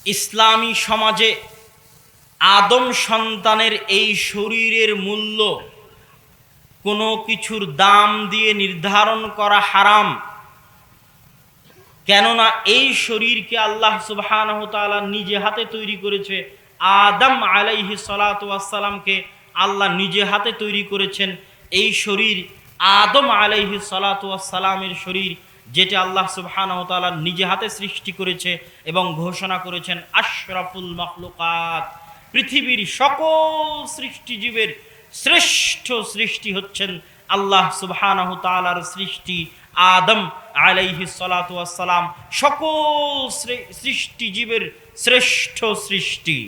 ইসলামী সমাজে আদম সন্তানের এই শরীরের মূল্য কোনো কিছুর দাম দিয়ে নির্ধারণ করা হারাম। কেননা এই শরীরকে আল্লাহ সুবহানাহু ওয়া তাআলা নিজে হাতে তৈরি করেছে। আদম আলাইহিস সালাতু ওয়াস সালামকে আল্লাহ নিজে হাতে তৈরি করেছেন। এই শরীর আদম আলাইহিস সালাতু ওয়াস সালামের শরীর, যেটা আল্লাহ সুবহানাহু ওয়া তাআলা নিজে হাতে সৃষ্টি করেছে এবং ঘোষণা করেছেন আশরাফুল মাখলুকাত। পৃথিবীর সকল সৃষ্টিজীবের শ্রেষ্ঠ সৃষ্টি হচ্ছেন আল্লাহ সুবহানাহু ওয়া তাআলার সৃষ্টি আদম আলাইহিস সালাতু ওয়াস সালাম, সকল সৃষ্টিজীবের শ্রেষ্ঠ সৃষ্টি।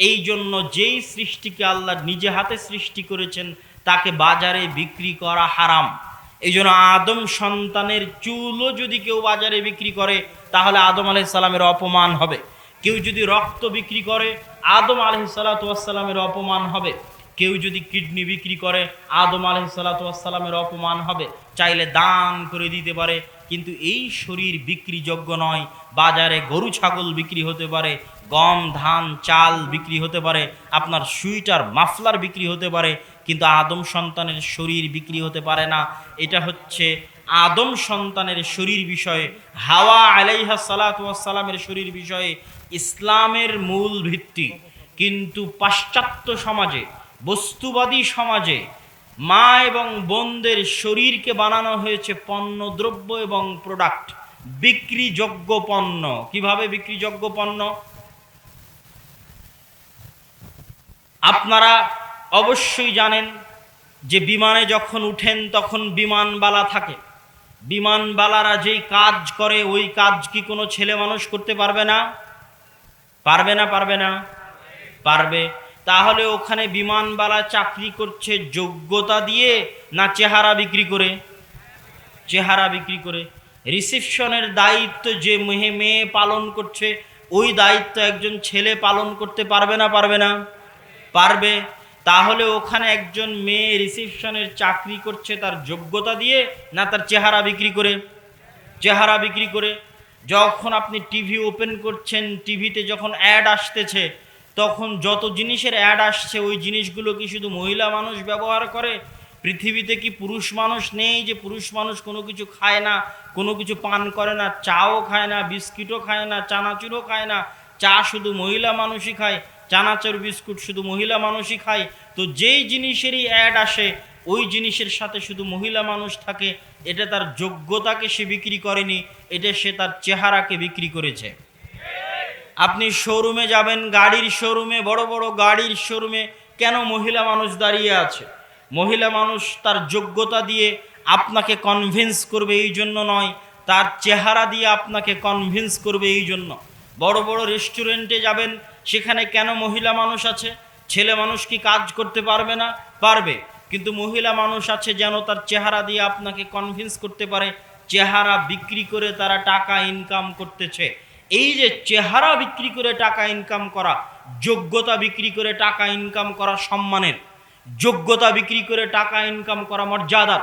এই জন্য যেই সৃষ্টিকে আল্লাহ নিজে হাতে সৃষ্টি করেছেন তাকে বাজারে বিক্রি করা হারাম। এই জন্য আদম সন্তানের চুলও যদি কেউ বাজারে বিক্রি করে তাহলে আদম আলাইহিস সালামের অপমান হবে। কেউ যদি রক্ত বিক্রি করে আদম আলাইহিস সালাতু ওয়াস সালামের অপমান হবে। কেউ যদি কিডনি বিক্রি করে আদম আলাইহিস সালাতু ওয়াস সালামের অপমান হবে। চাইলে দান করে দিতে পারে, কিন্তু এই শরীর বিক্রিযোগ্য নয়। বাজারে গরু ছাগল বিক্রি হতে পারে, গম ধান চাল বিক্রি হতে পারে, আপনার সুইটার মাফলার বিক্রি হতে পারে, কিন্তু আদম সন্তানের শরীর বিক্রি হতে পারে না। এটা হচ্ছে আদম সন্তানের শরীর বিষয়ে, হাওয়া আলাইহা সালাতু ওয়াস সালামের শরীর বিষয়ে ইসলামের মূল ভিত্তি। কিন্তু পাশ্চাত্য সমাজে, বস্তুবাদী সমাজে মা এবং বোনদের শরীরকে বানানো হয়েছে পণ্যদ্রব্য এবং প্রোডাক্ট, বিক্রিযোগ্য পণ্য। কিভাবে বিক্রিযোগ্য পণ্য? আপনারা অবশ্যই জানেন যে বিমানে যখন উঠেন তখন বিমানবালা থাকে। বিমানবালারা যেই কাজ করে ওই কাজ কি কোনো ছেলে মানুষ করতে পারবে না? পারবে না? পারবে না? পারবে। তাহলে ওখানে বিমানবালা চাকরি করছে যোগ্যতা দিয়ে না চেহারা বিক্রি করে? চেহারা বিক্রি করে। রিসেপশনের দায়িত্ব যে মেয়ে পালন করছে ওই দায়িত্ব একজন ছেলে পালন করতে পারবে না? পারবে না? পারবে। তাহলে ওখানে একজন মেয়ে রিসেপশনের চাকরি করছে তার যোগ্যতা দিয়ে না তার চেহারা বিক্রি করে? চেহারা বিক্রি করে। যখন আপনি টিভি ওপেন করছেন, টিভিতে যখন অ্যাড আসতেছে, তখন যত জিনিসের অ্যাড আসছে ওই জিনিসগুলো কি শুধু মহিলা মানুষ ব্যবহার করে? পৃথিবীতে কি পুরুষ মানুষ নেই যে পুরুষ মানুষ কোনো কিছু খায় না, কোনো কিছু পান করে না? চাও খায় না, বিস্কিটও খায় না, চানাচুরও খায় না। চা শুধু মহিলা মানুষই খায়, চানাচুর বিস্কুট শুধু মহিলা মানুষই খায়। তো যেই জিনিসেরই অ্যাড আসে ওই জিনিসের সাথে শুধু মহিলা মানুষ থাকে। এটা তার যোগ্যতাকে সে বিক্রি করেনি, এটা সে তার চেহারাকে বিক্রি করেছে। আপনি শোরুমে যাবেন, গাড়ির শোরুমে, বড় বড় গাড়ির শোরুমে কেন মহিলা মানুষ দাঁড়িয়ে আছে? মহিলা মানুষ তার যোগ্যতা দিয়ে আপনাকে কনভিন্স করবে এই জন্য নয়, তার চেহারা দিয়ে আপনাকে কনভিন্স করবে এই জন্য। বড় বড় রেস্টুরেন্টে যাবেন, সেখানে কেন মহিলা মানুষ আছে? ছেলে মানুষ কি কাজ করতে পারবে না? পারবে। কিন্তু মহিলা মানুষ আছে যেন তার চেহারা দিয়ে আপনাকে কনভিন্স করতে পারে। চেহারা বিক্রি করে তারা টাকা ইনকাম করতেছে। এই যে চেহারা বিক্রি করে টাকা ইনকাম করা, যোগ্যতা বিক্রি করে টাকা ইনকাম করা সম্মানের, যোগ্যতা বিক্রি করে টাকা ইনকাম করা মর্যাদার।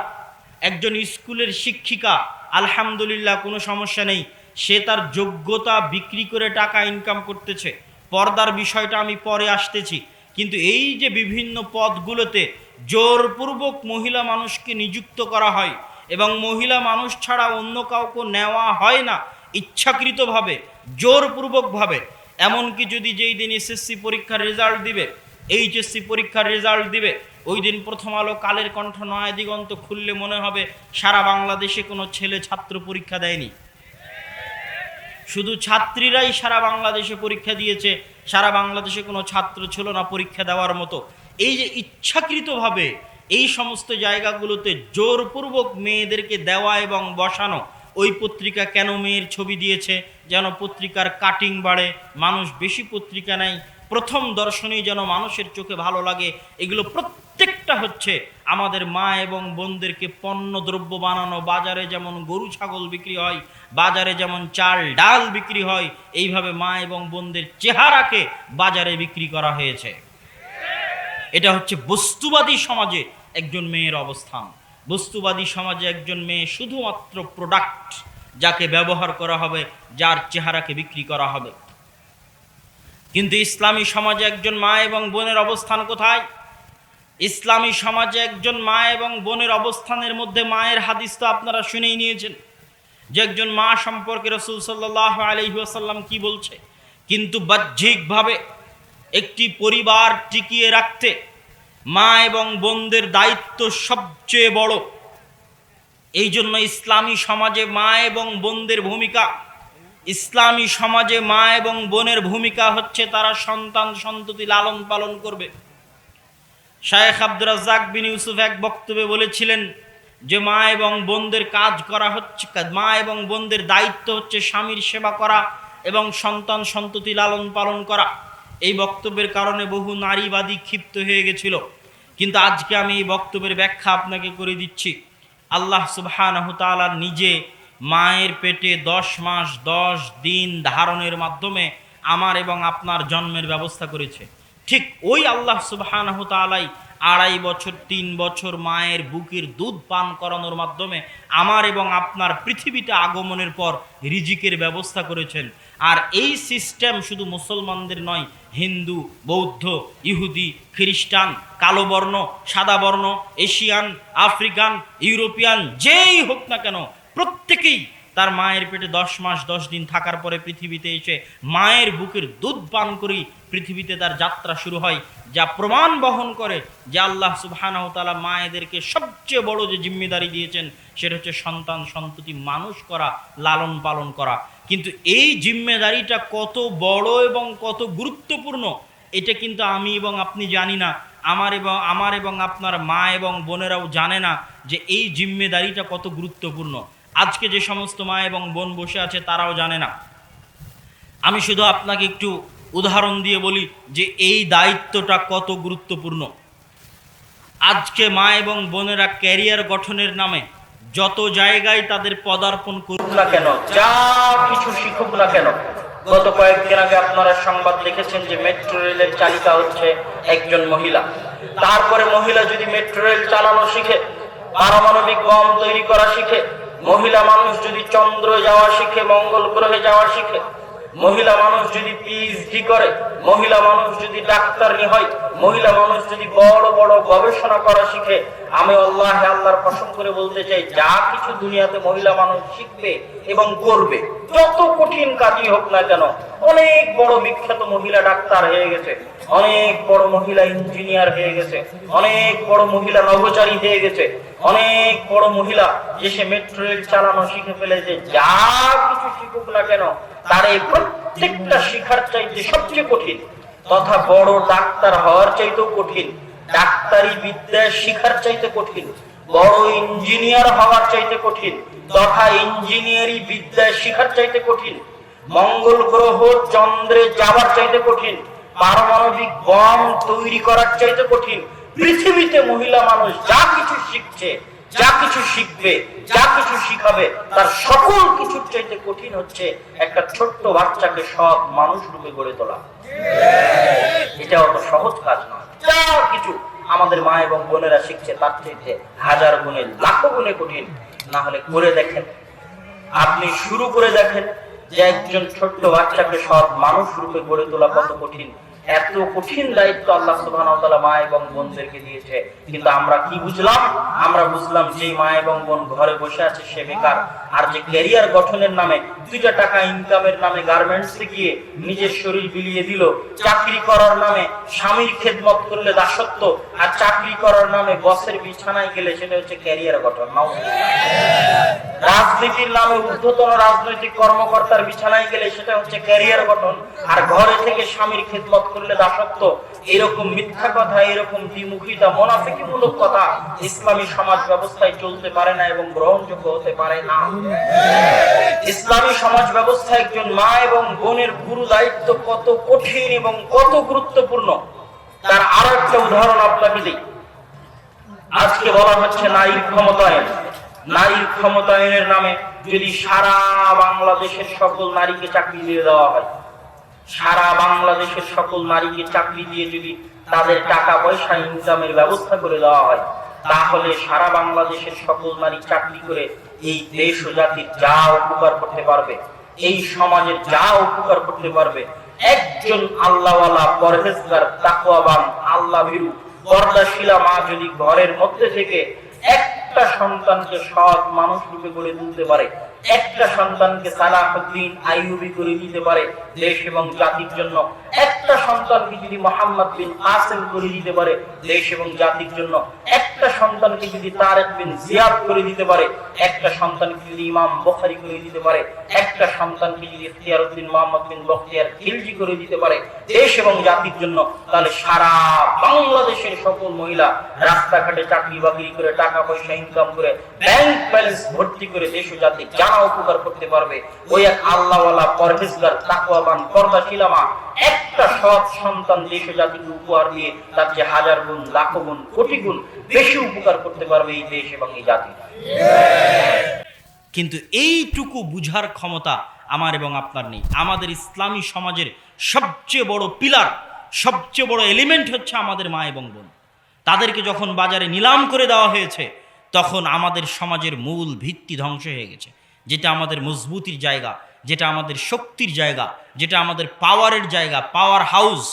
একজন স্কুলের শিক্ষিকা, আলহামদুলিল্লাহ কোনো সমস্যা নেই, সে তার যোগ্যতা বিক্রি করে টাকা ইনকাম করতেছে। পর্দার বিষয়টা আমি পরে আসতেছি। কিন্তু এই যে বিভিন্ন পদগুলোতে জোরপূর্বক মহিলা মানুষকে নিযুক্ত করা হয় এবং মহিলা মানুষ ছাড়া অন্য কাউকে নেওয়া হয় না, ইচ্ছাকৃতভাবে জোরপূর্বকভাবে। এমনকি যদি যেই দিন এসএসসি পরীক্ষার রেজাল্ট দিবে, এইচএসসি পরীক্ষার রেজাল্ট দিবে, ওই দিন প্রথম আলো, কালের কণ্ঠ, নয়া দিগন্ত খুললে মনে হবে সারা বাংলাদেশে কোনো ছেলে ছাত্র পরীক্ষা দেয়নি, শুধু ছাত্রীরাই সারা বাংলাদেশে পরীক্ষা দিয়েছে, সারা বাংলাদেশে কোনো ছাত্র ছিল না পরীক্ষা দেওয়ার মতো। এই যে ইচ্ছাকৃতভাবে এই সমস্ত জায়গাগুলোতে জোরপূর্বক মেয়েদেরকে দেওয়া এবং বসানো। ওই পত্রিকা কেন মেয়ের ছবি দিয়েছে? যেন পত্রিকার কাটিং বাড়ে, মানুষ বেশি পত্রিকা নেয়, প্রথম দর্শনেই যেন মানুষের চোখে ভালো লাগে। এগুলো প্রত্যেকটা হচ্ছে আমাদের মা এবং বোনদেরকে পণ্যদ্রব্য বানানো। বাজারে যেমন গরু ছাগল বিক্রি হয়, বাজারে যেমন চাল ডাল বিক্রি হয়, এইভাবে মা এবং বোনদের চেহারাকে বাজারে বিক্রি করা হয়েছে। এটা হচ্ছে বস্তুবাদী সমাজে একজন মেয়ের অবস্থান। বস্তুবাদী সমাজে একজন মেয়ে শুধুমাত্র প্রোডাক্ট, যাকে ব্যবহার করা হবে, যার চেহারাকে বিক্রি করা হবে। কিন্তু ইসলামী সমাজে একজন মা এবং বোনের অবস্থান কোথায়? ইসলামী সমাজে একজন মা এবং বোনের অবস্থানের মধ্যে মায়ের হাদিস তো আপনারা শুনেই নিয়েছেন যে একজন মা সম্পর্কে রাসূল সাল্লাল্লাহু আলাইহি ওয়াসাল্লাম কি বলছে। কিন্তু বাহ্যিকভাবে একটি পরিবার টিকিয়ে রাখতে মা এবং বোনদের দায়িত্ব সবচেয়ে বড়। এই জন্য ইসলামী সমাজে মা এবং বোনদের ভূমিকা, ইসলামী সমাজে মা এবং বোনের ভূমিকা হচ্ছে তারা সন্তান সন্ততি লালন পালন করবে। শায়েখ আব্দুর রাজ্জাক বিন ইউসুফ এক বক্তব্যে বলেছিলেন যে মা এবং বোনদের কাজ করা হচ্ছে, মা এবং বোনদের দায়িত্ব হচ্ছে স্বামীর সেবা করা এবং সন্তান সন্ততি লালন পালন করা। এই বক্তব্যের কারণে বহু নারীবাদী ক্ষিপ্ত হয়ে গেছিল, কিন্তু আজকে আমি এই বক্তব্যের ব্যাখ্যা আপনাকে করে দিচ্ছি। আল্লাহ সুবহানাহু তাআলা নিজে মায়ের পেটে 10 মাস 10 দিন ধারণের মাধ্যমে আমার এবং আপনার জন্মের ব্যবস্থা করেছে। ঠিক ওই আল্লাহ সুবহানাহু তাআলাই 2.5 বছর 3 বছর মায়ের বুকের দুধ পান করানোর মাধ্যমে আমার এবং আপনার পৃথিবীতে আগমনের পর রিজিকের ব্যবস্থা করেছেন। আর এই সিস্টেম শুধু মুসলমানদের নয়, হিন্দু, বৌদ্ধ, ইহুদি, খ্রিস্টান, কালো বর্ণ, সাদা বর্ণ, এশিয়ান, আফ্রিকান, ইউরোপিয়ান যেই হোক না কেন প্রত্যেকেই তার মায়ের পেটে 10 মাস 10 দিন থাকার পরে পৃথিবীতে এসে মায়ের বুকের দুধ পান করেই পৃথিবীতে তার যাত্রা শুরু হয়, যা প্রমাণ বহন করে যে আল্লাহ সুবহানাহু তাআলা মায়েদেরকে সবচেয়ে বড় যে জিম্মেদারি দিয়েছেন সেটা হচ্ছে সন্তান সন্ততি মানুষ করা, লালন পালন করা। কিন্তু এই জিম্মেদারিটা কত বড় এবং কত গুরুত্বপূর্ণ এটা কিন্তু আমি এবং আপনি জানি না, আমার এবং আপনার মা এবং বোনেরাও জানে না যে এই জিম্মেদারিটা কত গুরুত্বপূর্ণ। আজকে যে সমস্ত মা এবং বোন বসে আছে তারাও জানে না। আমি শুধু আপনাকে একটু উদাহরণ দিয়ে বলি যে এই দায়িত্বটা কত গুরুত্বপূর্ণ। আজকে মা এবং বোনেরা ক্যারিয়ার গঠনের নামে যত জায়গায় তাদের পদার্পণ করুক না কেন, যা কিছু শিখুক না কেন, গত কয়েকদিন আগে আপনারা সংবাদ দেখেছেন যে মেট্রো রেলের চালিকা হচ্ছে একজন মহিলা। তারপরে মহিলা যদি মেট্রো রেল চালানো শিখে, পারমাণবিক বম তৈরি করা শিখে, মহিলা মানুষ যদি চন্দ্রে যাওয়া শিখে, মঙ্গল গ্রহে যাওয়া শিখে, মহিলা মানুষ যদি পিএইচডি করে, মহিলা মানুষ যদি ডাক্তারনি হয়, মহিলা মানুষ যদি বড় বড় গবেষণা করা শিখে, আমি আল্লাহর কসম করে বলতে চাই যা কিছু দুনিয়াতে মহিলা মানুষ শিখবে এবং করবে, যত কঠিন কাজই হোক না কেন, অনেক বড় বিখ্যাত মহিলা ডাক্তার হয়ে গেছে, অনেক বড় মহিলা ইঞ্জিনিয়ার হয়ে গেছে, অনেক বড় মহিলা নভোচারী হয়ে গেছে, অনেক বড় মহিলা যে সে মেট্রো রেল চালানো শিখে ফেলেছে, যা কিছু শিখুক না কেন তার এই প্রত্যেকটা শিখার চাইতে সবচেয়ে কঠিন তথা বড় ডাক্তার হওয়ার চাইতেও কঠিন, ডাক্তারি বিদ্যা শিখার চাইতে কঠিন, বড় ইঞ্জিনিয়ার হওয়ার চাইতে কঠিন তথা ইঞ্জিনিয়ারিং বিদ্যা শিখার চাইতে কঠিন, মঙ্গল গ্রহ চন্দ্রে যাওয়ার চাইতে কঠিন, পারমাণবিক বম তৈরি করার চাইতে কঠিন। পৃথিবীতে মহিলা মানুষ যা কিছু শিখছে, যা কিছু শিখবে, যা কিছু শিখাবে তার সকল কিছুর চাইতে কঠিন হচ্ছে একটা ছোট্ট বাচ্চাকে সৎ মানুষ রূপে গড়ে তোলা। এটা অত সহজ কাজ নয়। যা কিছু আমাদের মা এবং বোনেরা শিখছে তার চাইতে হাজার গুণে লাখো গুণে কঠিন। না হলে করে দেখেন, আপনি শুরু করে দেখেন যে একজন ছোট্ট বাচ্চাকে সৎ মানুষ রূপে গড়ে তোলা কত কঠিন। এত কঠিন দায়িত্ব আল্লাহ সুবহানাহু ওয়া তাআলা মা এবং বোনদেরকে দিয়েছে, কিন্তু আমরা কি বুঝলাম? আমরা বুঝলাম যে মা এবং বোন ঘরে বসে আছে সে বেকার, আর যে ক্যারিয়ার গঠনের নামে 2 টাকা ইনকামের নামে গার্মেন্টসে গিয়ে নিজের শরীর বিলিয়ে দিল, চাকরি করার নামে স্বামীর খেদমত করলে দাসত্ব, আর চাকরি করার নামে বসের বিছানায় গেলে সেটা হচ্ছে ক্যারিয়ার গঠন। রাজনীতির নামে ঊর্ধ্বতন রাজনৈতিক কর্মকর্তার বিছানায় গেলে সেটা হচ্ছে ক্যারিয়ার গঠন, আর ঘরে থেকে স্বামীর খেদমত করলে দাসত্ব। এরকম মিথ্যা কথা, এরকম দ্বিমুখিতা, মুনাফিকিমূলক কথা ইসলামী সমাজ ব্যবস্থায় চলতে পারে না এবং গ্রহণযোগ্য হতে পারে না। ইসলামী সমাজ ব্যবস্থায় একজন মা এবং বোনের গুরু দায়িত্ব কত কঠিন এবং কত গুরুত্বপূর্ণ তার আরো একটা উদাহরণ আপনাকে দিই। আজকে বলা হচ্ছে নারীর ক্ষমতায়ন। নারীর ক্ষমতায়নের নামে যদি সারা বাংলাদেশের সকল নারীকে চাকরি দিয়ে দেওয়া হয়, সারা বাংলাদেশের সকল নারীকে চাকরি দিয়ে যদি তাদের টাকা পয়সা ইনকামের ব্যবস্থা করে দেওয়া হয়, তাহলে সারা বাংলাদেশের সকল নারী চাকরি করে এই দেশ ও জাতির যা উপকার করতে পারবে এই সমাজে যা উপকার করতে পারবে, একজন আল্লাহওয়ালা পরহেজগার তাকওয়াবান আল্লাহ ভীরু পর্দাশীলা মা যদি ঘরের মধ্যে থেকে একটা সন্তানকে সৎ মানুষ রূপে গড়ে তুলতে পারে, একটা সন্তানকে সালাহুদ্দিন আইয়ুবী করে দিতে পারে দেশ এবং জাতির জন্য, একটা সন্তানকে যদি মোহাম্মদ বিন কাসেম করে দিতে পারে দেশ এবং জাতির জন্য, একটা সন্তানকে যদি তারেক বিন জিয়াদ করে দিতে পারে, একটা সন্তানকে যদি ইমাম বুখারী করে দিতে পারে, একটা সন্তানকে যদি ইখতিয়ারউদ্দিন মুহাম্মদ বিন বখতিয়ার খিলজি করে দিতে পারে দেশ এবং জাতির জন্য, তাহলে সারা বাংলাদেশের সকল মহিলা রাস্তাঘাটে চাকরি বাকরি করে টাকা পয়সা ইনকাম করে ব্যাংক ব্যালেন্স ভর্তি করে দেশ ও জাতি জানা উপকার করতে পারবে। ওই এক আল্লাহওয়ালা পরহেজগার তাকওয়াবান পর্দাশীলা মা একটা সৎ সন্তান দেশ ও জাতিকে উপহার দিয়ে তার যে হাজার গুণ লাখ গুণ কোটি গুণ বেশি উপকার করতে পারবে এই দেশ এবং এই জাতি। কিন্তু এইটুকু বুঝার ক্ষমতা আমার এবং আপনার নেই। আমাদের ইসলামী সমাজের সবচেয়ে বড় পিলার, সবচেয়ে বড় এলিমেন্ট হচ্ছে আমাদের মা এবং বোন। তাদেরকে যখন বাজারে নিলাম করে দেওয়া হয়েছে, তখন আমাদের সমাজের মূল ভিত্তি ধ্বংস হয়ে গেছে। যেটা আমাদের মজবুতির জায়গা, যেটা আমাদের শক্তির জায়গা, যেটা আমাদের পাওয়ারের জায়গা, পাওয়ার হাউস,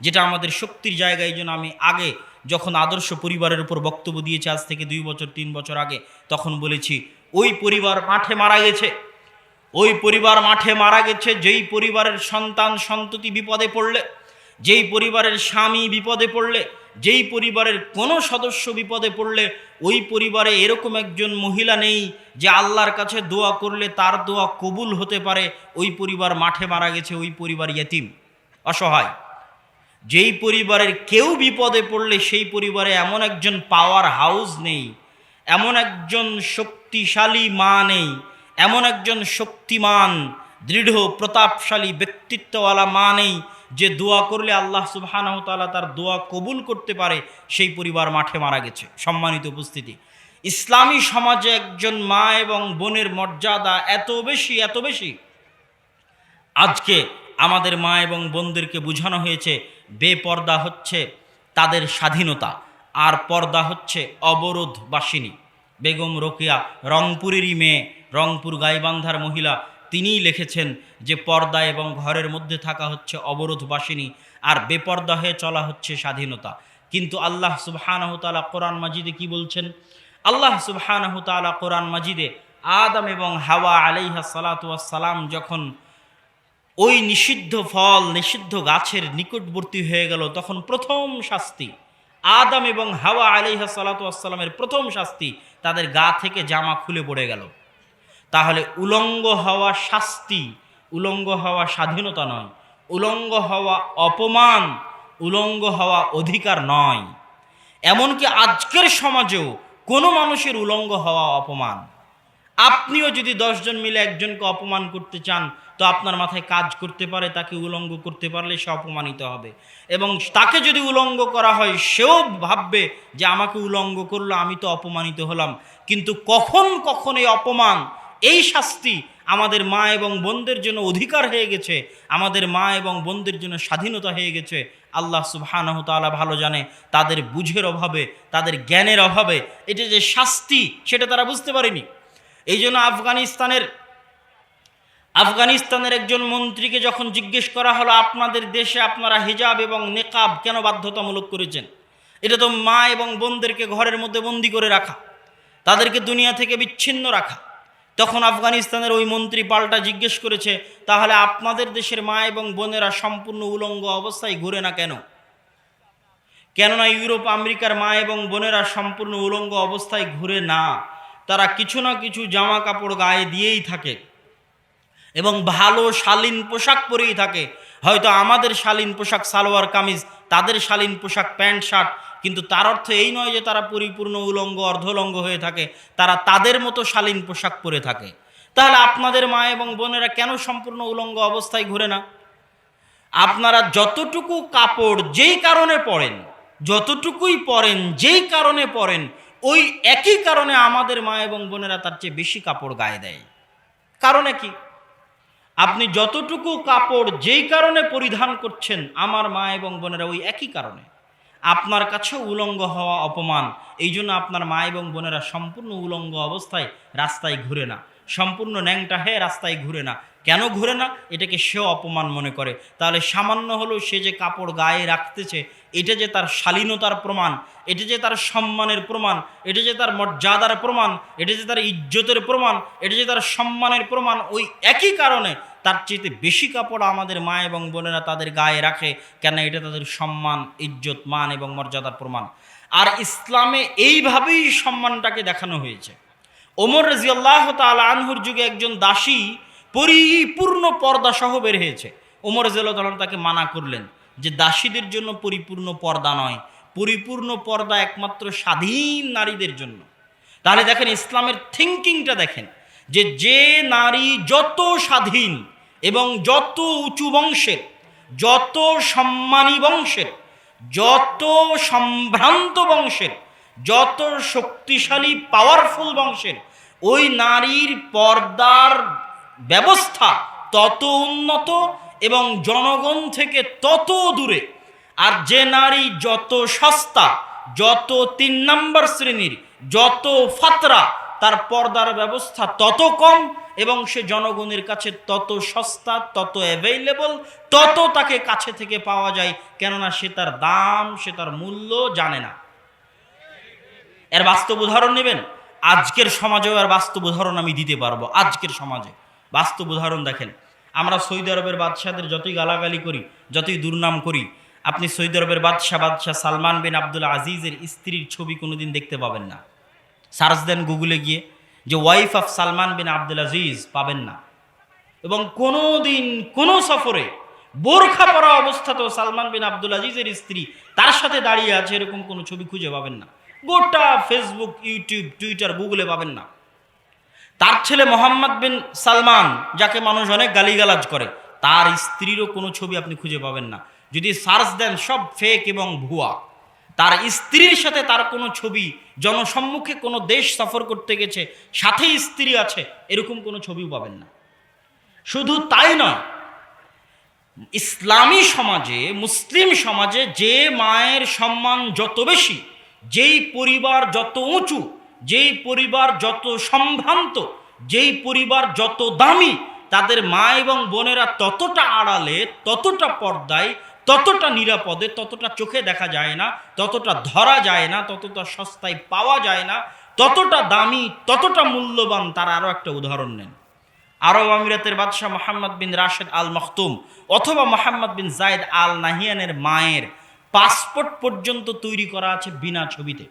যেটা আমাদের শক্তির জায়গা। এই জন্য আমি আগে যখন আদর্শ পরিবারের উপর বক্তব্য দিয়েছি, আজ থেকে 2 বছর 3 বছর আগে, তখন বলেছি ওই পরিবার মাঠে মারা গেছে, ওই পরিবার মাঠে মারা গেছে যেই পরিবারের সন্তান সন্ততি বিপদে পড়লে, যেই পরিবারের স্বামী বিপদে পড়লে, যেই পরিবারের কোনো সদস্য বিপদে পড়লে ওই পরিবারে এরকম একজন মহিলা নেই যে আল্লাহর কাছে দোয়া করলে তার দোয়া কবুল হতে পারে। ওই পরিবার মাঠে মারা গেছে, ওই পরিবার ইয়েতিম, অসহায়। যেই পরিবারের কেউ বিপদে পড়লে সেই পরিবারে এমন একজন পাওয়ার হাউস নেই, এমন একজন শক্তিশালী মা নেই, এমন একজন শক্তিমান দৃঢ় প্রতাপশালী ব্যক্তিত্বওয়ালা মা নেই যে দোয়া করলে আল্লাহ সুবহানাহু ওয়া তাআলা তার দোয়া কবুল করতে পারে। সেই পরিবার মাঠে মারা গেছে। সম্মানিত উপস্থিতি, ইসলামী সমাজে একজন মা এবং বোনের মর্যাদা এত বেশি, এত বেশি। আজকে আমাদের মা এবং বোনদেরকে বোঝানো হয়েছে বেপর্দা হচ্ছে তাদের স্বাধীনতা, আর পর্দা হচ্ছে অবরোধবাসিনী। বেগম রোকেয়া রংপুরেরই মেয়ে, রংপুর গাইবান্ধার মহিলা, তিনিই লিখেছেন যে পর্দা এবং ঘরের মধ্যে থাকা হচ্ছে অবরোধবাসিনী, আর বেপর্দা হয়ে চলা হচ্ছে স্বাধীনতা। কিন্তু আল্লাহ সুবহানাহু ওয়া তাআলা কোরআন মাজিদে কি বলছেন? আল্লাহ সুবহানাহু ওয়া তাআলা কোরআন মাজিদে আদম এবং হাওয়া আলাইহিস সালাতু ওয়াস সালাম যখন ওই নিষিদ্ধ ফল, নিষিদ্ধ গাছের নিকটবর্তী হয়ে গেল, তখন প্রথম শাস্তি আদম এবং হাওয়া আলাইহিস সালাতু ওয়াস সালামের প্রথম শাস্তি, তাদের গা থেকে জামা খুলে পড়ে গেল। তাহলে উলঙ্গ হওয়া শাস্তি, উলঙ্গ হওয়া স্বাধীনতা নয়, উলঙ্গ হওয়া অপমান, উলঙ্গ হওয়া অধিকার নয়। এমনকি আজকের সমাজেও কোনো মানুষের উলঙ্গ হওয়া অপমান। আপনিও যদি 10 জন মিলে একজনকে অপমান করতে চান, তো আপনার মাথায় কাজ করতে পারে তাকে উলঙ্গ করতে পারলে সে অপমানিত হবে, এবং তাকে যদি উলঙ্গ করা হয় সেও ভাববে যে আমাকে উলঙ্গ করলো, আমি তো অপমানিত হলাম। কিন্তু কখন কখন এই অপমান, এই শাস্তি আমাদের মা এবং বোনদের জন্য অধিকার হয়ে গেছে, আমাদের মা এবং বোনদের জন্য স্বাধীনতা হয়ে গেছে, আল্লাহ সুবহানাহু তাআলা ভালো জানে। তাদের বুঝের অভাবে, তাদের জ্ঞানের অভাবে এটা যে শাস্তি সেটা তারা বুঝতে পারেনি। এই জন্য আফগানিস্তানের একজন মন্ত্রীকে যখন জিজ্ঞেস করা হলো আপনাদের দেশে আপনারা হিজাব এবং নেকাব কেন বাধ্যতামূলক করেছেন, এটা তো মা এবং বোনদেরকে ঘরের মধ্যে বন্দি করে রাখা, তাদেরকে দুনিয়া থেকে বিচ্ছিন্ন রাখা। তখন আফগানিস্তানের ওই মন্ত্রী পাল্টা জিজ্ঞেস করেছে, তাহলে আপনাদের দেশের মা এবং বোনেরা সম্পূর্ণ উলঙ্গ অবস্থায় ঘুরে না কেন? কেননা ইউরোপ আমেরিকার মা এবং বোনেরা সম্পূর্ণ উলঙ্গ অবস্থায় ঘুরে না, তারা কিছু না কিছু জামা কাপড় গায়ে দিয়েই থাকে এবং ভালো শালীন পোশাক পরেই থাকে। হয়তো আমাদের শালীন পোশাক সালোয়ার কামিজ, তাদের শালীন পোশাক প্যান্ট শার্ট, কিন্তু তার অর্থ এই নয় যে তারা পরিপূর্ণ উলঙ্গ অর্ধলঙ্গ হয়ে থাকে, তারা তাদের মতো শালীন পোশাক পরে থাকে। তাহলে আপনাদের মা এবং বোনেরা কেন সম্পূর্ণ উলঙ্গ অবস্থায় ঘুরে না? আপনারা যতটুকু কাপড় যেই কারণে পরেন, যতটুকুই পরেন যেই কারণে পরেন, ওই একই কারণে আমাদের মা এবং বোনেরা তার চেয়ে বেশি কাপড় গায়ে দেয়। কারণে কি? আপনি যতটুকু কাপড় যেই কারণে পরিধান করছেন, আমার মা এবং বোনেরা ওই একই কারণে। আপনার কাছে উলঙ্গ হওয়া অপমান, এই জন্য আপনার মা এবং বোনেরা সম্পূর্ণ উলঙ্গ অবস্থায় রাস্তায় ঘুরে না। সম্পূর্ণ ন্যাংটা হয়ে রাস্তায় ঘুরে না। কেন ঘুরে না? এটাকে সেও অপমান মনে করে। তাহলে সামান্য হলেও সে যে কাপড় গায়ে রাখতেছে, এটা যে তার শালীনতার প্রমাণ, এটা যে তার সম্মানের প্রমাণ, এটা যে তার মর্যাদার প্রমাণ, এটা যে তার ইজ্জতের প্রমাণ, এটা যে তার সম্মানের প্রমাণ, ওই একই কারণে তার চেয়ে বেশি কাপড় আমাদের মা এবং বোনেরা তাদের গায়ে রাখে। কেন? এটা তাদের সম্মান, ইজ্জত, মান এবং মর্যাদার প্রমাণ। আর ইসলামে এইভাবেই সম্মানটাকে দেখানো হয়েছে। ওমর রাদিয়াল্লাহু তাআলা আনহুর যুগে একজন দাসী পরিপূর্ণ পর্দা সহ বের হয়েছে। ওমর রাদিয়াল্লাহু তাআলা তাকে মানা করলেন যে দাসীদের জন্য পরিপূর্ণ পর্দা নয়, পরিপূর্ণ পর্দা একমাত্র স্বাধীন নারীদের জন্য। তাহলে দেখেন ইসলামের থিঙ্কিংটা দেখেন, যে নারী যত স্বাধীন এবং যত উঁচু বংশের, যত সম্মানী বংশের, যত সম্ভ্রান্ত বংশের, যত শক্তিশালী পাওয়ারফুল বংশের, ওই নারীর পর্দার ব্যবস্থা তত উন্নত এবং জনগণ থেকে তত দূরে। আর যে নারী যত সস্তা, যত ৩ নম্বর শ্রেণীর, যত ফাতরা, তার পর্দার ব্যবস্থা তত কম এবং সে জনগণের কাছে তত সস্তা, তত অ্যাভেইলেবল, তত তাকে কাছে থেকে পাওয়া যায়। কেননা সে তার দাম, সে তার মূল্য জানে না। এর বাস্তব উদাহরণ নেবেন, আজকের সমাজেও এর বাস্তব উদাহরণ আমি দিতে পারবো। আজকের সমাজে বাস্তব উদাহরণ দেখেন, আমরা সৌদি আরবের বাদশাদের যতই গালাগালি করি, যতই দুর্নাম করি, আপনি সৌদি আরবের বাদশাহ সালমান বিন আব্দুল আজিজের স্ত্রীর ছবি কোনোদিন দেখতে পাবেন না। সার্চ দেন গুগলে গিয়ে যে ওয়াইফ অফ সালমান বিন আব্দুল আজিজ, পাবেন না। এবং কোনো দিন কোনো সফরে বোরখা পরা অবস্থাতেও সালমান বিন আব্দুল আজিজের স্ত্রী তার সাথে দাঁড়িয়ে আছে এরকম কোনো ছবি খুঁজে পাবেন না। গোটা ফেসবুক, ইউটিউব, টুইটার, গুগলে পাবেন না। তার ছেলে মোহাম্মদ বিন সালমান, যাকে মানুষ অনেক গালিগালাজ করে, তার স্ত্রীরও কোনো ছবি আপনি খুঁজে পাবেন না। যদি সার্চ দেন সব ফেক এবং ভুয়া। তার স্ত্রীর সাথে তার কোনো ছবি, জনসম্মুখে কোনো দেশ সফর করতে গেছে সাথে স্ত্রী আছে, এরকম কোনো ছবিও পাবেন না। শুধু তাই নয়, ইসলামী সমাজে, মুসলিম সমাজে যে মায়ের সম্মান যত বেশি, যেই পরিবার যত উঁচু, যেই পরিবার যত সম্ভ্রান্ত, যেই পরিবার যত দামি, তাদের মা এবং বোনেরা ততটা আড়ালে, ততটা পর্দায়, ততটা নিরাপদে, ততটা চোখে দেখা যায় না, ততটা ধরা যায় না, ততটা সস্তায় পাওয়া যায় না, ততটা দামি, ততটা মূল্যবান। তার আরও একটা উদাহরণ নেন, আরব আমিরাতের বাদশাহ মোহাম্মদ বিন রাশেদ আল মখতুম অথবা মোহাম্মদ বিন জায়েদ আল নাহিয়ানের মায়ের পাসপোর্ট পর্যন্ত তৈরি করা আছে বিনা ছবিতে।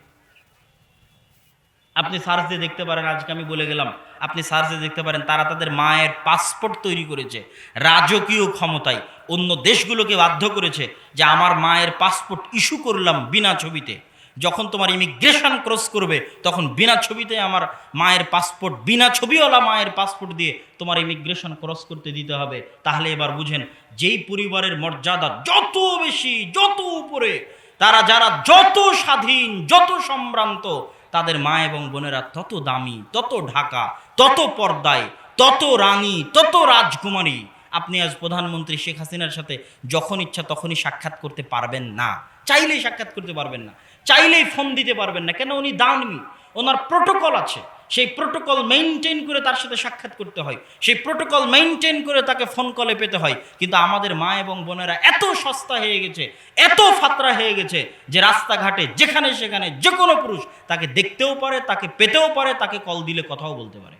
আপনি সার্চ দিয়ে দেখতে পারেন, আজকে আমি বলে গেলাম, আপনি সার্চ দিয়ে দেখতে পারেন তারা তাদের মায়ের পাসপোর্ট তৈরি করেছে রাজকীয় ক্ষমতায়। অন্য দেশগুলোকে বাধ্য করেছে যে আমার মায়ের পাসপোর্ট ইস্যু করলাম বিনা ছবিতে। যখন তোমার ইমিগ্রেশন ক্রস করবে তখন বিনা ছবিতে আমার মায়ের পাসপোর্ট, বিনা ছবিওয়ালা মায়ের পাসপোর্ট দিয়ে তোমার ইমিগ্রেশন ক্রস করতে দিতে হবে। তাহলে এবার বুঝেন, যেই পরিবারের মর্যাদা যত বেশি, যত উপরে, তারা যারা যত স্বাধীন, যত সম্ভ্রান্ত, তাদের মা এবং বোনেরা তত দামি, তত ঢাকা, তত পর্দায়, তত রানী, তত রাজকুমারী। আপনি আজ প্রধানমন্ত্রী শেখ হাসিনার সাথে যখন ইচ্ছা তখনই সাক্ষাৎ করতে পারবেন না, চাইলেই সাক্ষাৎ করতে পারবেন না, চাইলেই ফোন দিতে পারবেন না। কেন? উনি দানমি, ওনার প্রোটোকল আছে, সেই প্রোটোকল মেনটেন করে তার সাথে সাক্ষাৎ করতে হয়, সেই প্রোটোকল মেনটেন করে তাকে ফোন কলে পেতে হয়। কিন্তু আমাদের মা এবং বোনেরা এত সস্তা হয়ে গেছে, এত ফাতরা হয়ে গেছে যে রাস্তাঘাটে যেখানে সেখানে যে কোনো পুরুষ তাকে দেখতেও পারে, তাকে পেতেও পারে, তাকে কল দিলে কথাও বলতে পারে।